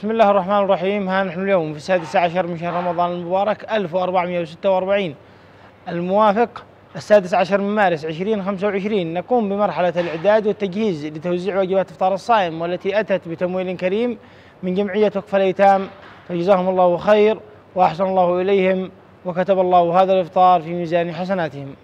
بسم الله الرحمن الرحيم. ها نحن اليوم في السادس عشر من شهر رمضان المبارك 1446 الموافق السادس عشر من مارس 2025. نقوم بمرحلة الإعداد والتجهيز لتوزيع وجبات إفطار الصائم، والتي أتت بتمويل كريم من جمعية وقف الأيتام، فجزاهم الله خير وأحسن الله إليهم، وكتب الله هذا الإفطار في ميزان حسناتهم.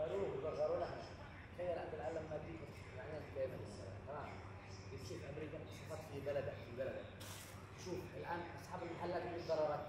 بيصغروا لنا. تخيل انت الان لما تيجي يعني دائما بتشوف امريكا بتصفت في بلدك شوف الان اصحاب المحلات المتضررات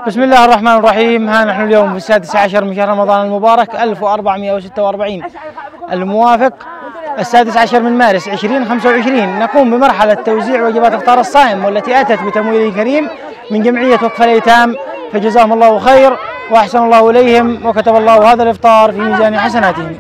بسم الله الرحمن الرحيم. ها نحن اليوم في السادس عشر من شهر رمضان المبارك 1446 الموافق السادس عشر من مارس 2025. نقوم بمرحلة توزيع وجبات إفطار الصائم، والتي أتت بتمويل كريم من جمعية وقف الأيتام، فجزاهم الله خير وأحسن الله إليهم، وكتب الله هذا الإفطار في ميزان حسناتهم.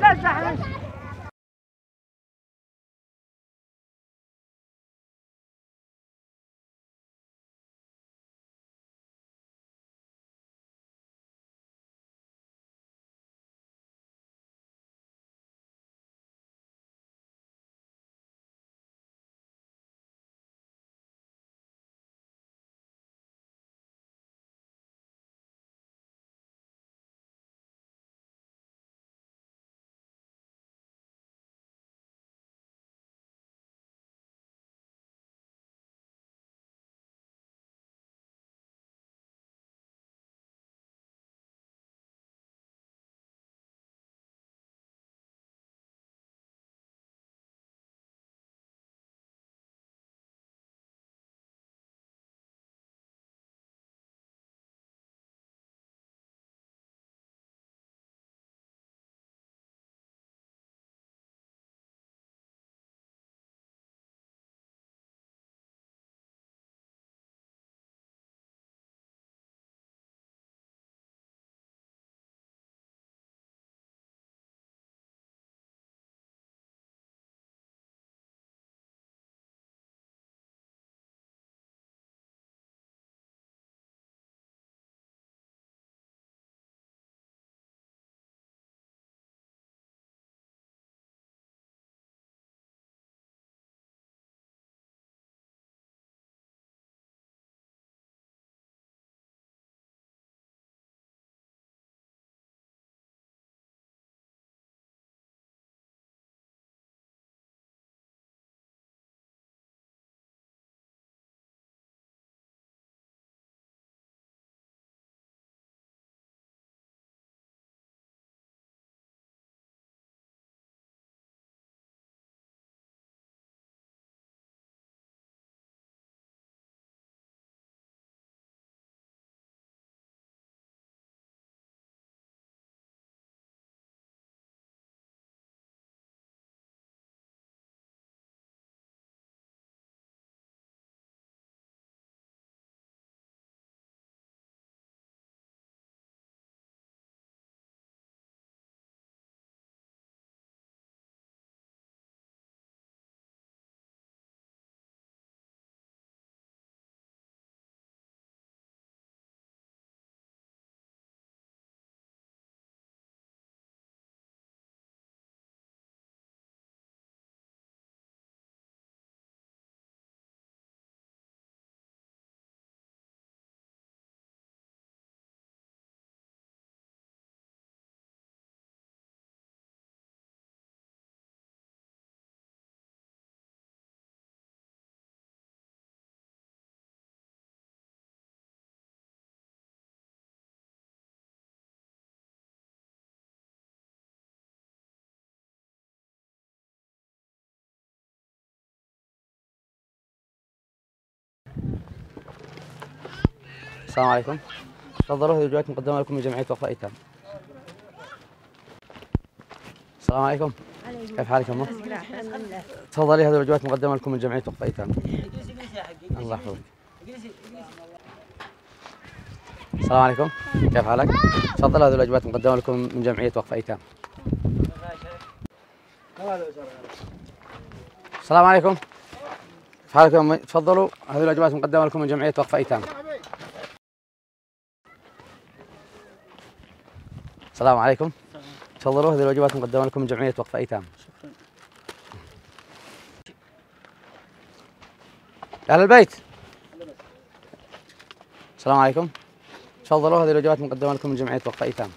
السلام عليكم. تفضلوا، هذه الوجبات مقدمة لكم من جمعية وقف أيتام. السلام عليكم. كيف حالك أمه؟ تفضلي، هذه الوجبات مقدمة لكم من جمعية وقف أيتام. الله يحفظك. السلام عليكم. كيف حالك؟ تفضل، هذه الوجبات مقدمة لكم من جمعية وقف أيتام. السلام عليكم. كيف حالك يا أمي؟ تفضلوا، هذه الوجبات مقدمة لكم من جمعية وقف أيتام. السلام عليكم. تفضلوا، هذه الوجبات مقدمة لكم من جمعية وقف أيتام. شكرا. أهل البيت. السلام عليكم. تفضلوا، هذه الوجبات مقدمة لكم من جمعية وقف أيتام.